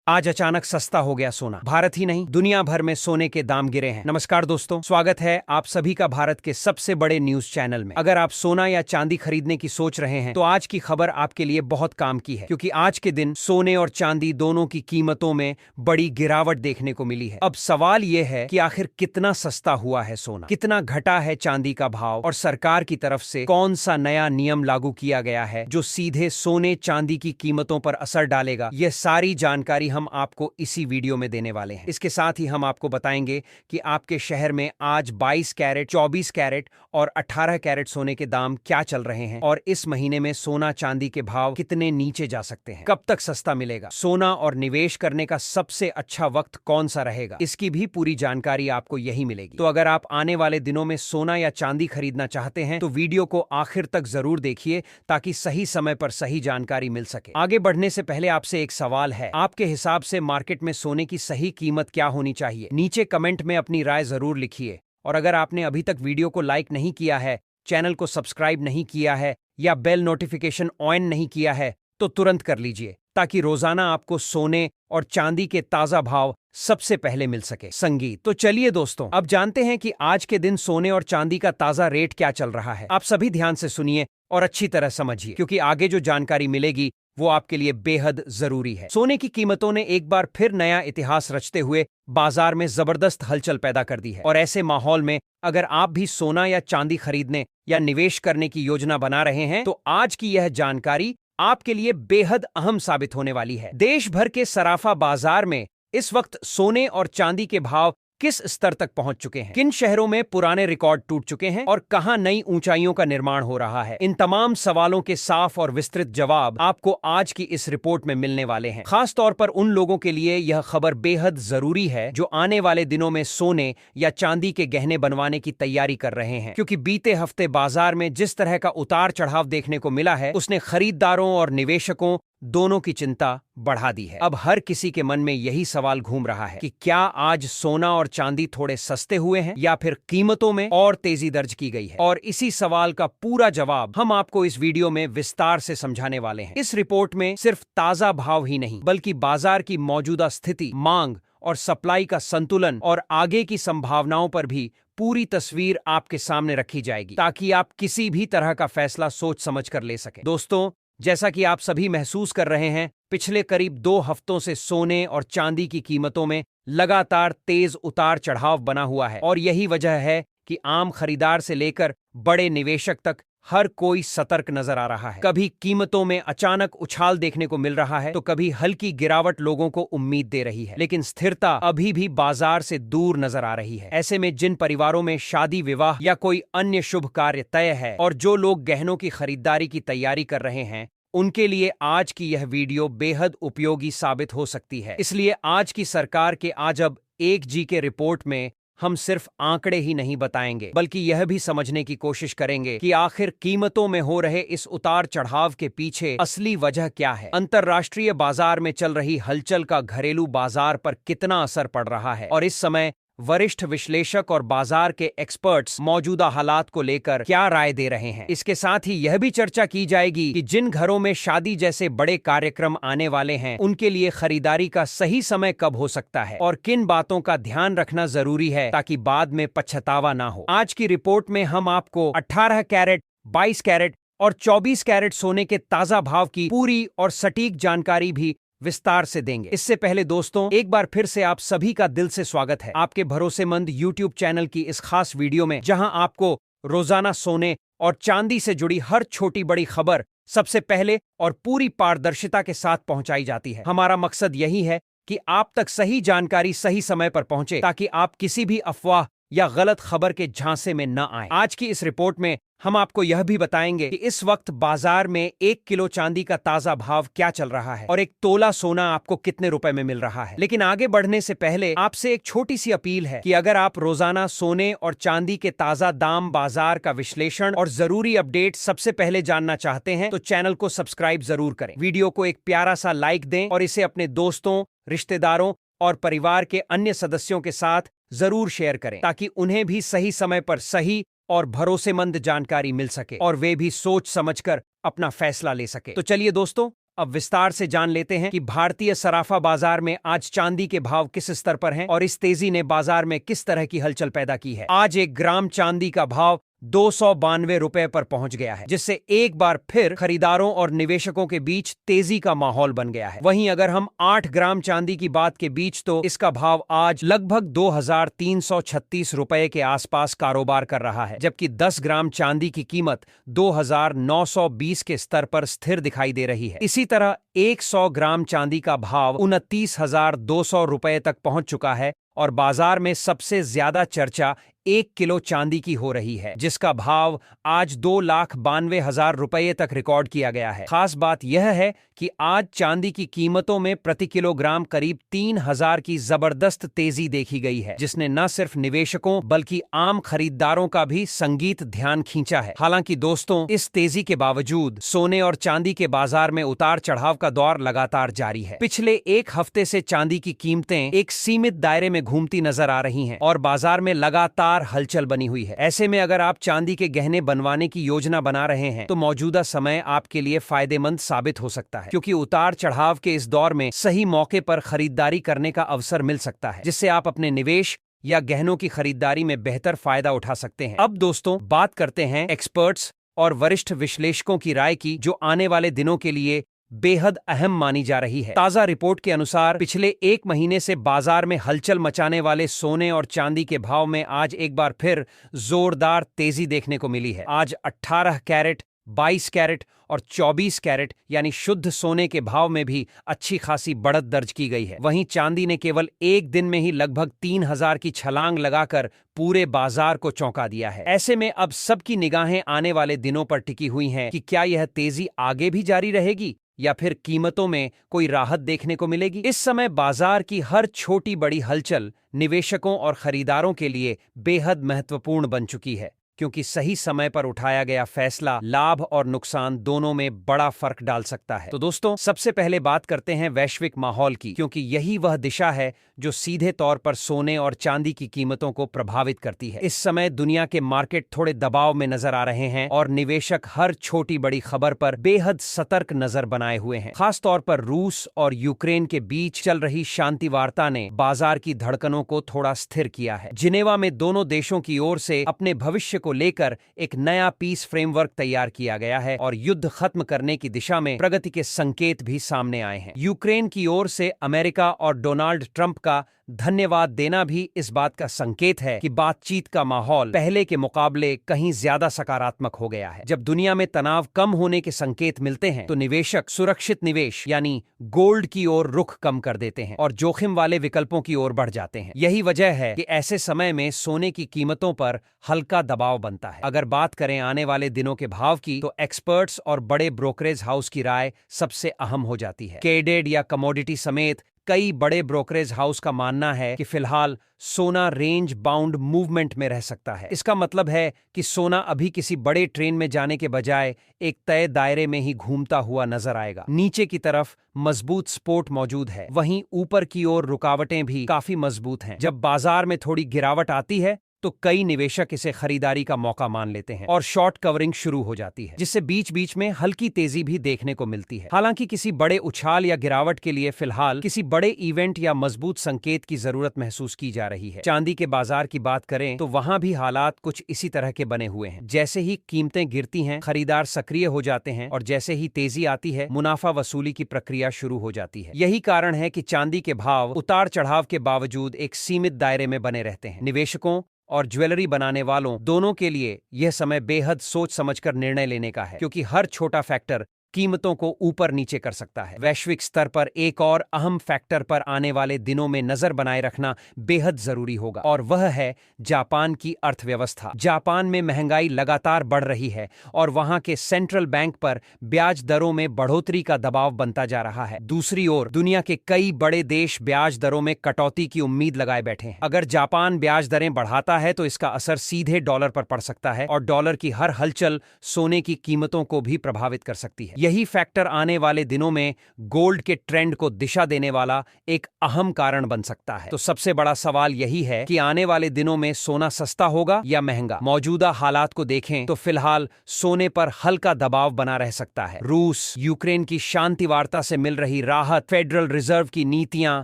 आज अचानक सस्ता हो गया सोना। भारत ही नहीं, दुनिया भर में सोने के दाम गिरे हैं। नमस्कार दोस्तों, स्वागत है आप सभी का भारत के सबसे बड़े न्यूज चैनल में। अगर आप सोना या चांदी खरीदने की सोच रहे हैं तो आज की खबर आपके लिए बहुत काम की है, क्योंकि आज के दिन सोने और चांदी दोनों की कीमतों में बड़ी गिरावट देखने को मिली है। अब सवाल यह है कि आखिर कितना सस्ता हुआ है सोना, कितना घटा है चांदी का भाव, और सरकार की तरफ से कौन सा नया नियम लागू किया गया है जो सीधे सोने चांदी की कीमतों पर असर डालेगा। यह सारी जानकारी हम आपको इसी वीडियो में देने वाले हैं। इसके साथ ही हम आपको बताएंगे कि आपके शहर में आज 22 कैरेट, 24 कैरेट और 18 कैरेट सोने के दाम क्या चल रहे हैं, और इस महीने में सोना चांदी के भाव कितने नीचे जा सकते हैं, कब तक सस्ता मिलेगा, सोना और निवेश करने का सबसे अच्छा वक्त कौन सा रहेगा, इसकी भी पूरी जानकारी आपको यही मिलेगी। तो अगर आप आने वाले दिनों में सोना या चांदी खरीदना चाहते हैं तो वीडियो को आखिर तक जरूर देखिए, ताकि सही समय पर सही जानकारी मिल सके। आगे बढ़ने से पहले आपसे एक सवाल है, आपके हिसाब से मार्केट में सोने की सही कीमत क्या होनी चाहिए? नीचे कमेंट में अपनी राय जरूर लिखिए। और अगर आपने अभी तक वीडियो को लाइक नहीं किया है, चैनल को सब्सक्राइब नहीं किया है या बेल नोटिफिकेशन ऑन नहीं किया है तो तुरंत कर लीजिए, ताकि रोजाना आपको सोने और चांदी के ताजा भाव सबसे पहले मिल सके। संगीत। तो चलिए दोस्तों, अब जानते हैं कि आज के दिन सोने और चांदी का ताजा रेट क्या चल रहा है। आप सभी ध्यान से सुनिए और अच्छी तरह समझिए, क्योंकि आगे जो जानकारी मिलेगी वो आपके लिए बेहद जरूरी है। सोने की कीमतों ने एक बार फिर नया इतिहास रचते हुए बाजार में जबरदस्त हलचल पैदा कर दी है, और ऐसे माहौल में अगर आप भी सोना या चांदी खरीदने या निवेश करने की योजना बना रहे हैं तो आज की यह जानकारी आपके लिए बेहद अहम साबित होने वाली है। देश भर के सराफा बाजार में इस वक्त सोने और चांदी के भाव किस स्तर तक पहुंच चुके हैं, किन शहरों में पुराने रिकॉर्ड टूट चुके हैं और कहां नई ऊंचाइयों का निर्माण हो रहा है, इन तमाम सवालों के साफ और विस्तृत जवाब आपको आज की इस रिपोर्ट में मिलने वाले हैं। खास तौर पर उन लोगों के लिए यह खबर बेहद जरूरी है जो आने वाले दिनों में सोने या चांदी के गहने बनवाने की तैयारी कर रहे हैं, क्योंकि बीते हफ्ते बाजार में जिस तरह का उतार चढ़ाव देखने को मिला है उसने खरीदारों और निवेशकों दोनों की चिंता बढ़ा दी है। अब हर किसी के मन में यही सवाल घूम रहा है कि क्या आज सोना और चांदी थोड़े सस्ते हुए हैं या फिर कीमतों में और तेजी दर्ज की गई है। और इसी सवाल का पूरा जवाब हम आपको इस वीडियो में विस्तार से समझाने वाले हैं। इस रिपोर्ट में सिर्फ ताजा भाव ही नहीं, बल्कि बाजार की मौजूदा स्थिति, मांग और सप्लाई का संतुलन और आगे की संभावनाओं पर भी पूरी तस्वीर आपके सामने रखी जाएगी, ताकि आप किसी भी तरह का फैसला सोच समझ कर ले सकें। दोस्तों, जैसा कि आप सभी महसूस कर रहे हैं, पिछले करीब 2 हफ्तों से सोने और चांदी की कीमतों में लगातार तेज उतार चढ़ाव बना हुआ है, और यही वजह है कि आम खरीदार से लेकर बड़े निवेशक तक हर कोई सतर्क नजर आ रहा है। कभी कीमतों में अचानक उछाल देखने को मिल रहा है तो कभी हल्की गिरावट लोगों को उम्मीद दे रही है, लेकिन स्थिरता अभी भी बाजार से दूर नजर आ रही है। ऐसे में जिन परिवारों में शादी, विवाह या कोई अन्य शुभ कार्य तय है और जो लोग गहनों की खरीदारी की तैयारी कर रहे हैं, उनके लिए आज की यह वीडियो बेहद उपयोगी साबित हो सकती है। इसलिए आज की सरकार के आज अब 1G के रिपोर्ट में हम सिर्फ आंकड़े ही नहीं बताएंगे, बल्कि यह भी समझने की कोशिश करेंगे कि आखिर कीमतों में हो रहे इस उतार चढ़ाव के पीछे असली वजह क्या है। अंतर्राष्ट्रीय बाजार में चल रही हलचल का घरेलू बाजार पर कितना असर पड़ रहा है, और इस समय वरिष्ठ विश्लेषक और बाजार के एक्सपर्ट्स मौजूदा हालात को लेकर क्या राय दे रहे हैं। इसके साथ ही यह भी चर्चा की जाएगी कि जिन घरों में शादी जैसे बड़े कार्यक्रम आने वाले हैं, उनके लिए खरीदारी का सही समय कब हो सकता है और किन बातों का ध्यान रखना जरूरी है, ताकि बाद में पछतावा ना हो। आज की रिपोर्ट में हम आपको 18 कैरेट, 22 कैरेट और 24 कैरेट सोने के ताजा भाव की पूरी और सटीक जानकारी भी विस्तार से देंगे। इससे पहले दोस्तों, एक बार फिर से आप सभी का दिल से स्वागत है आपके भरोसेमंद YouTube चैनल की इस खास वीडियो में, जहां आपको रोजाना सोने और चांदी से जुड़ी हर छोटी बड़ी खबर सबसे पहले और पूरी पारदर्शिता के साथ पहुंचाई जाती है। हमारा मकसद यही है कि आप तक सही जानकारी सही समय पर पहुंचे, ताकि आप किसी भी अफवाह या गलत खबर के झांसे में न आए। आज की इस रिपोर्ट में हम आपको यह भी बताएंगे कि इस वक्त बाजार में 1 किलो चांदी का ताजा भाव क्या चल रहा है और 1 तोला सोना आपको कितने रुपए में मिल रहा है। लेकिन आगे बढ़ने से पहले आपसे एक छोटी सी अपील है कि अगर आप रोजाना सोने और चांदी के ताजा दाम, बाजार का विश्लेषण और जरूरी अपडेट सबसे पहले जानना चाहते हैं तो चैनल को सब्सक्राइब जरूर करें, वीडियो को एक प्यारा सा लाइक दें और इसे अपने दोस्तों, रिश्तेदारों और परिवार के अन्य सदस्यों के साथ जरूर शेयर करें, ताकि उन्हें भी सही समय पर सही और भरोसेमंद जानकारी मिल सके और वे भी सोच समझकर अपना फैसला ले सके। तो चलिए दोस्तों, अब विस्तार से जान लेते हैं कि भारतीय सराफा बाजार में आज चांदी के भाव किस स्तर पर हैं और इस तेजी ने बाजार में किस तरह की हलचल पैदा की है। आज 1 ग्राम चांदी का भाव 292 रुपए पर पहुंच गया है, जिससे एक बार फिर खरीदारों और निवेशकों के बीच तेजी का माहौल बन गया है। वहीं अगर हम 8 ग्राम चांदी की बात के बीच, तो इसका भाव आज लगभग 2336 रुपए के आसपास कारोबार कर रहा है, जबकि 10 ग्राम चांदी की कीमत 2920 के स्तर पर स्थिर दिखाई दे रही है। इसी तरह 100 ग्राम चांदी का भाव 29,200 रुपए तक पहुंच चुका है और बाजार में सबसे ज्यादा चर्चा 1 किलो चांदी की हो रही है, जिसका भाव आज 2,92,000 रुपये तक रिकॉर्ड किया गया है। खास बात यह है कि आज चांदी की कीमतों में प्रति किलोग्राम करीब 3,000 की जबरदस्त तेजी देखी गई है, जिसने न सिर्फ निवेशकों बल्कि आम खरीदारों का भी संगीत ध्यान खींचा है। हालांकि दोस्तों, इस तेजी के बावजूद सोने और चांदी के बाजार में उतार चढ़ाव का दौर लगातार जारी है। पिछले एक हफ्ते से चांदी की कीमतें एक सीमित दायरे में घूमती नजर आ रही हैं और बाजार में लगातार हलचल बनी हुई है। ऐसे में अगर आप चांदी के गहने बनवाने की योजना बना रहे हैं, तो मौजूदा समय आपके लिए फायदेमंद साबित हो सकता है, क्योंकि उतार चढ़ाव के इस दौर में सही मौके पर खरीदारी करने का अवसर मिल सकता है, जिससे आप अपने निवेश या गहनों की खरीदारी में बेहतर फायदा उठा सकते हैं। अब दोस्तों, बात करते हैं एक्सपर्ट्स और वरिष्ठ विश्लेषकों की राय की, जो आने वाले दिनों के लिए बेहद अहम मानी जा रही है। ताजा रिपोर्ट के अनुसार पिछले 1 महीने से बाजार में हलचल मचाने वाले सोने और चांदी के भाव में आज एक बार फिर जोरदार तेजी देखने को मिली है। आज 18 कैरेट, 22 कैरेट और 24 कैरेट यानी शुद्ध सोने के भाव में भी अच्छी खासी बढ़त दर्ज की गई है। वहीं चांदी ने केवल एक दिन में ही लगभग 3,000 की छलांग लगाकर पूरे बाजार को चौंका दिया है। ऐसे में अब सबकी निगाहें आने वाले दिनों पर टिकी हुई हैं कि क्या यह तेजी आगे भी जारी रहेगी या फिर कीमतों में कोई राहत देखने को मिलेगी। इस समय बाजार की हर छोटी बड़ी हलचल निवेशकों और खरीदारों के लिए बेहद महत्वपूर्ण बन चुकी है, क्योंकि सही समय पर उठाया गया फैसला लाभ और नुकसान दोनों में बड़ा फर्क डाल सकता है। तो दोस्तों, सबसे पहले बात करते हैं वैश्विक माहौल की, क्योंकि यही वह दिशा है जो सीधे तौर पर सोने और चांदी की कीमतों को प्रभावित करती है। इस समय दुनिया के मार्केट थोड़े दबाव में नजर आ रहे हैं और निवेशक हर छोटी बड़ी खबर पर बेहद सतर्क नजर बनाए हुए हैं। खास तौर पर रूस और यूक्रेन के बीच चल रही शांति वार्ता ने बाजार की धड़कनों को थोड़ा स्थिर किया है। जिनेवा में दोनों देशों की ओर से अपने भविष्य को लेकर एक नया पीस फ्रेमवर्क तैयार किया गया है और युद्ध खत्म करने की दिशा में प्रगति के संकेत भी सामने आए हैं। यूक्रेन की ओर से अमेरिका और डोनाल्ड ट्रंप का धन्यवाद देना भी इस बात का संकेत है कि बातचीत का माहौल पहले के मुकाबले कहीं ज्यादा सकारात्मक हो गया है। जब दुनिया में तनाव कम होने के संकेत मिलते हैं, तो निवेशक सुरक्षित निवेश यानी गोल्ड की ओर रुख कम कर देते हैं और जोखिम वाले विकल्पों की ओर बढ़ जाते हैं। यही वजह है कि ऐसे समय में सोने की कीमतों पर हल्का दबाव बनता है। अगर बात करें आने वाले दिनों के भाव की, तो एक्सपर्ट्स और बड़े ब्रोकरेज हाउस की राय सबसे अहम हो जाती है। केडेड या कमोडिटी समेत कई बड़े ब्रोकरेज हाउस का मानना है कि फिलहाल सोना रेंज बाउंड मूवमेंट में रह सकता है। इसका मतलब है कि सोना अभी किसी बड़े ट्रेन में जाने के बजाय एक तय दायरे में ही घूमता हुआ नजर आएगा। नीचे की तरफ मजबूत सपोर्ट मौजूद है, वहीं ऊपर की ओर रुकावटें भी काफी मजबूत हैं। जब बाजार में थोड़ी गिरावट आती है, तो कई निवेशक इसे खरीदारी का मौका मान लेते हैं और शॉर्ट कवरिंग शुरू हो जाती है, जिससे बीच बीच में हल्की तेजी भी देखने को मिलती है। हालांकि किसी बड़े उछाल या गिरावट के लिए फिलहाल किसी बड़े इवेंट या मजबूत संकेत की जरूरत महसूस की जा रही है। चांदी के बाजार की बात करें तो वहां भी हालात कुछ इसी तरह के बने हुए हैं। जैसे ही कीमतें गिरती हैं, खरीदार सक्रिय हो जाते हैं और जैसे ही तेजी आती है, मुनाफा वसूली की प्रक्रिया शुरू हो जाती है। यही कारण है कि चांदी के भाव उतार चढ़ाव के बावजूद एक सीमित दायरे में बने रहते हैं। निवेशकों और ज्वेलरी बनाने वालों दोनों के लिए यह समय बेहद सोच समझकर निर्णय लेने का है, क्योंकि हर छोटा फैक्टर कीमतों को ऊपर नीचे कर सकता है। वैश्विक स्तर पर एक और अहम फैक्टर पर आने वाले दिनों में नजर बनाए रखना बेहद जरूरी होगा, और वह है जापान की अर्थव्यवस्था। जापान में महंगाई लगातार बढ़ रही है और वहां के सेंट्रल बैंक पर ब्याज दरों में बढ़ोतरी का दबाव बनता जा रहा है। दूसरी ओर दुनिया के कई बड़े देश ब्याज दरों में कटौती की उम्मीद लगाए बैठे हैं। अगर जापान ब्याज दरें बढ़ाता है, तो इसका असर सीधे डॉलर पर पड़ सकता है और डॉलर की हर हलचल सोने की कीमतों को भी प्रभावित कर सकती है। यही फैक्टर आने वाले दिनों में गोल्ड के ट्रेंड को दिशा देने वाला एक अहम कारण बन सकता है। तो सबसे बड़ा सवाल यही है कि आने वाले दिनों में सोना सस्ता होगा या महंगा। मौजूदा हालात को देखें तो फिलहाल सोने पर हल्का दबाव बना रह सकता है। रूस यूक्रेन की शांति वार्ता से मिल रही राहत, फेडरल रिजर्व की नीतियां,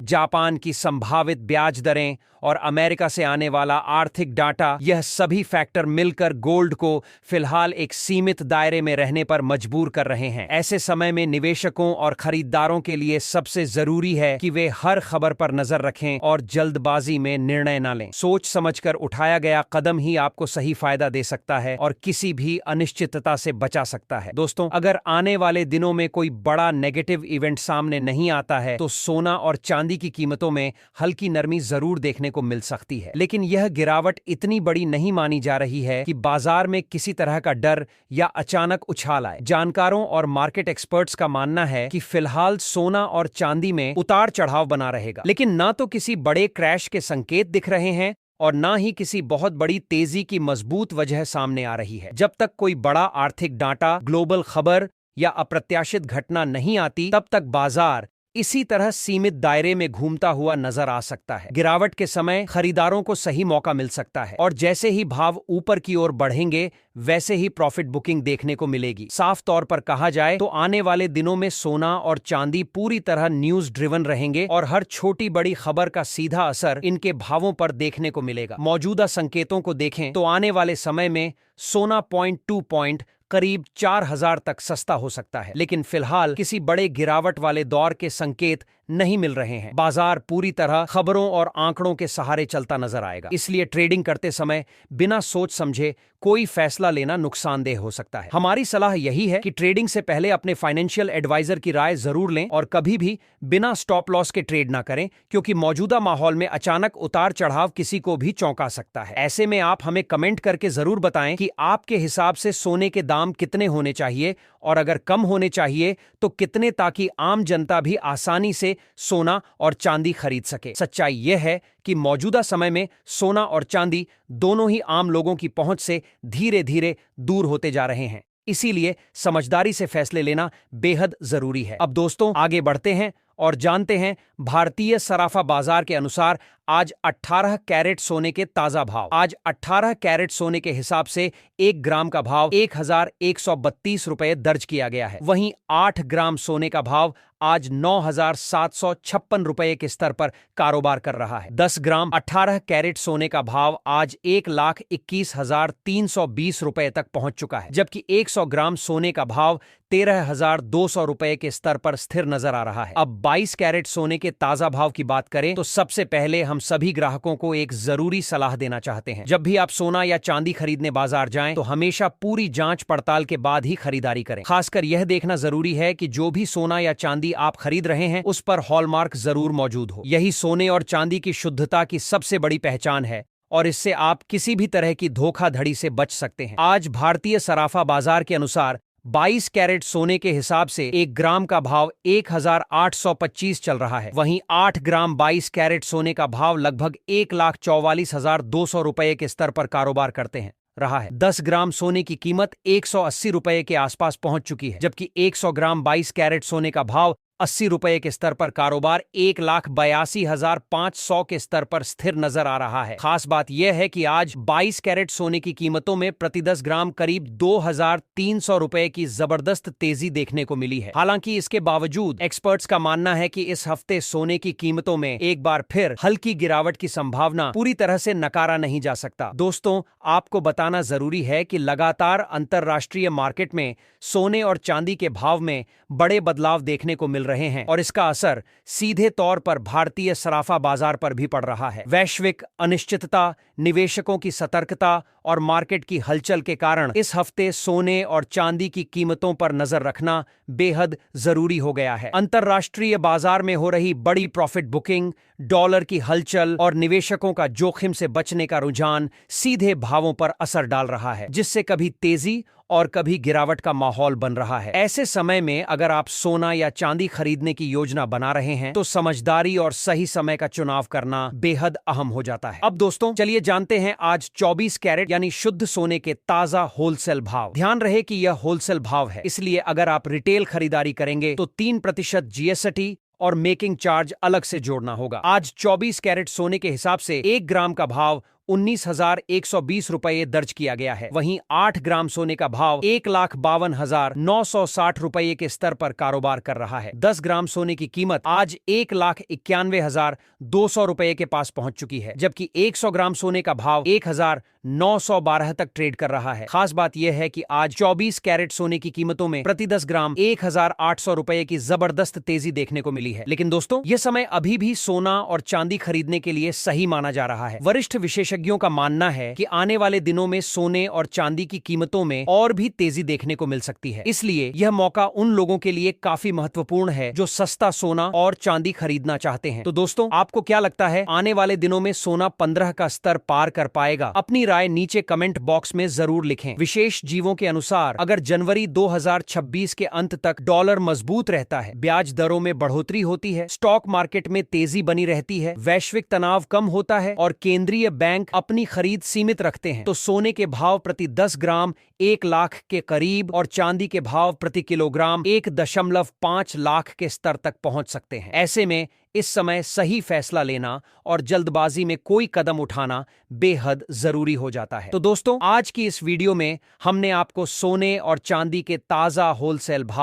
जापान की संभावित ब्याज दरें और अमेरिका से आने वाला आर्थिक डाटा, यह सभी फैक्टर मिलकर गोल्ड को फिलहाल एक सीमित दायरे में रहने पर मजबूर कर रहे हैं। ऐसे समय में निवेशकों और खरीदारों के लिए सबसे जरूरी है कि वे हर खबर पर नजर रखें और जल्दबाजी में निर्णय न लें। सोच समझकर उठाया गया कदम ही आपको सही फायदा दे सकता है और किसी भी अनिश्चितता से बचा सकता है। दोस्तों, अगर आने वाले दिनों में कोई बड़ा नेगेटिव इवेंट सामने नहीं आता है तो सोना और चांदी की कीमतों में हल्की नरमी जरूर देखने को मिल सकती है, लेकिन यह गिरावट इतनी बड़ी नहीं मानी जा रही है कि बाजार में किसी तरह का डर या अचानक उछाल आए। जानकारों और मार्केट एक्सपर्ट्स का मानना है कि फिलहाल सोना और चांदी में उतार चढ़ाव बना रहेगा, लेकिन ना तो किसी बड़े क्रैश के संकेत दिख रहे हैं और ना ही किसी बहुत बड़ी तेजी की मजबूत वजह सामने आ रही है। जब तक कोई बड़ा आर्थिक डाटा, ग्लोबल खबर या अप्रत्याशित घटना नहीं आती, तब तक बाजार इसी तरह सीमित दायरे में घूमता हुआ नजर आ सकता है। गिरावट के समय खरीदारों को सही मौका मिल सकता है और जैसे ही भाव ऊपर की ओर बढ़ेंगे वैसे ही प्रॉफिट बुकिंग देखने को मिलेगी। साफ तौर पर कहा जाए तो आने वाले दिनों में सोना और चांदी पूरी तरह न्यूज ड्रिवन रहेंगे और हर छोटी बड़ी खबर का सीधा असर इनके भावों पर देखने को मिलेगा। मौजूदा संकेतों को देखें तो आने वाले समय में सोना पॉइंट करीब 4000 तक सस्ता हो सकता है, लेकिन फिलहाल किसी बड़े गिरावट वाले दौर के संकेत नहीं मिल रहे हैं। बाजार पूरी तरह खबरों और आंकड़ों के सहारे चलता नजर आएगा, इसलिए ट्रेडिंग करते समय बिना सोच समझे कोई फैसला लेना नुकसानदेह हो सकता है। हमारी सलाह यही है कि ट्रेडिंग से पहले अपने फाइनेंशियल एडवाइजर की राय जरूर लें और कभी भी बिना स्टॉप लॉस के ट्रेड ना करें, क्योंकि मौजूदा माहौल में अचानक उतार चढ़ाव किसी को भी चौंका सकता है। ऐसे में आप हमें कमेंट करके जरूर बताएं कि आपके हिसाब से सोने के दाम कितने होने चाहिए और अगर कम होने चाहिए तो कितने, ताकि आम जनता भी आसानी से सोना और चांदी खरीद सके। सच्चाई यह है कि मौजूदा समय में सोना और चांदी दोनों ही आम लोगों की पहुंच से धीरे धीरे दूर होते जा रहे हैं, इसीलिए समझदारी से फैसले लेना बेहद जरूरी है। अब दोस्तों, आगे बढ़ते हैं और जानते हैं भारतीय सराफा बाजार के अनुसार आज 18 कैरेट सोने के ताजा भाव। आज 18 कैरेट सोने के हिसाब से 1 ग्राम का भाव 1132 रुपए दर्ज किया गया है। वहीं 8 ग्राम सोने का भाव आज 9756 रुपए के स्तर पर कारोबार कर रहा है। 10 ग्राम 18 कैरेट सोने का भाव आज 1,21,320 रुपए तक पहुंच चुका है, जबकि 100 ग्राम सोने का भाव 13,200 रुपए के स्तर पर स्थिर नजर आ रहा है। अब 22 कैरेट सोने के ताजा भाव की बात करें तो सबसे पहले हम सभी ग्राहकों को एक जरूरी सलाह देना चाहते हैं। जब भी आप सोना या चांदी खरीदने बाजार जाएं तो हमेशा पूरी जांच पड़ताल के बाद ही खरीदारी करें। खासकर यह देखना जरूरी है कि जो भी सोना या चांदी आप खरीद रहे हैं उस पर हॉलमार्क जरूर मौजूद हो। यही सोने और चांदी की शुद्धता की सबसे बड़ी पहचान है और इससे आप किसी भी तरह की धोखाधड़ी से बच सकते हैं। आज भारतीय सराफा बाजार के अनुसार 22 कैरेट सोने के हिसाब से 1 ग्राम का भाव 1825 चल रहा है। वहीं 8 ग्राम 22 कैरेट सोने का भाव लगभग 1,44,200 रुपए के स्तर पर कारोबार करते रहा है। 10 ग्राम सोने की कीमत 180 रुपए के आसपास पहुंच चुकी है, जबकि 100 ग्राम 22 कैरेट सोने का भाव 80 रुपए के स्तर पर कारोबार 1,82,500 के स्तर पर स्थिर नजर आ रहा है। खास बात यह है कि आज 22 कैरेट सोने की कीमतों में प्रति 10 ग्राम करीब 2,300 रुपए की जबरदस्त तेजी देखने को मिली है। हालांकि इसके बावजूद एक्सपर्ट्स का मानना है कि इस हफ्ते सोने की कीमतों में एक बार फिर हल्की गिरावट की संभावना पूरी तरह से नकारा नहीं जा सकता। दोस्तों, आपको बताना जरूरी है कि लगातार अंतरराष्ट्रीय मार्केट में सोने और चांदी के भाव में बड़े बदलाव देखने को मिल रहे हैं और इसका असर सीधे तौर पर भारतीय सराफा बाजार पर भी पड़ रहा है। वैश्विक अनिश्चितता, निवेशकों की सतर्कता और मार्केट की हलचल के कारण इस हफ्ते सोने और चांदी की कीमतों पर नजर रखना बेहद जरूरी हो गया है। अंतरराष्ट्रीय बाजार में हो रही बड़ी प्रॉफिट बुकिंग, डॉलर की हलचल और निवेशकों का जोखिम से बचने का रुझान सीधे भावों पर असर डाल रहा है, जिससे कभी तेजी और कभी गिरावट का माहौल बन रहा है। ऐसे समय में अगर आप सोना या चांदी खरीदने की योजना बना रहे हैं तो समझदारी और सही समय का चुनाव करना बेहद अहम हो जाता है। अब दोस्तों चलिए जानते हैं आज 24 कैरेट यानी शुद्ध सोने के ताजा होलसेल भाव। ध्यान रहे कि यह होलसेल भाव है, इसलिए अगर आप रिटेल खरीदारी करेंगे तो 3% जीएसटी और मेकिंग चार्ज अलग से जोड़ना होगा। आज 24 कैरेट सोने के हिसाब से 1 ग्राम का भाव 19,120 रुपये दर्ज किया गया है। वहीं 8 ग्राम सोने का भाव 1,52,960 रुपये के स्तर पर कारोबार कर रहा है। 10 ग्राम सोने की कीमत आज 1,91,200 रुपये के पास पहुंच चुकी है, जबकि 100 ग्राम सोने का भाव 1,912 तक ट्रेड कर रहा है। खास बात यह है कि आज 24 कैरेट सोने की कीमतों में प्रति 10 ग्राम 1,800 रुपये की जबरदस्त तेजी देखने को मिली है। लेकिन दोस्तों यह समय अभी भी सोना और चांदी खरीदने के लिए सही माना जा रहा है। वरिष्ठ विशेषज्ञों का मानना है कि आने वाले दिनों में सोने और चांदी की कीमतों में और भी तेजी देखने को मिल सकती है। इसलिए यह मौका उन लोगों के लिए काफी महत्वपूर्ण है जो सस्ता सोना और चांदी खरीदना चाहते हैं। तो दोस्तों आपको क्या लगता है, आने वाले दिनों में सोना 15 का स्तर पार कर पाएगा? अपनी राय नीचे कमेंट बॉक्स में जरूर लिखें। विशेष जीवों के अनुसार अगर जनवरी 2026 के अंत तक डॉलर मजबूत रहता है, ब्याज दरों में बढ़ोतरी होती है, स्टॉक मार्केट में तेजी बनी रहती है, वैश्विक तनाव कम होता है और केंद्रीय बैंक अपनी खरीद सीमित रखते हैं, तो सोने के भाव प्रति 10 ग्राम 1 लाख के करीब और चांदी के भाव प्रति किलोग्राम 1.5 लाख के स्तर तक पहुंच सकते हैं। ऐसे में इस समय सही फैसला लेना और जल्दबाजी में कोई कदम उठाना बेहद जरूरी हो जाता है। तो दोस्तों आज की इस वीडियो में हमने आपको सोने और चांदी के ताजा होलसेल भाव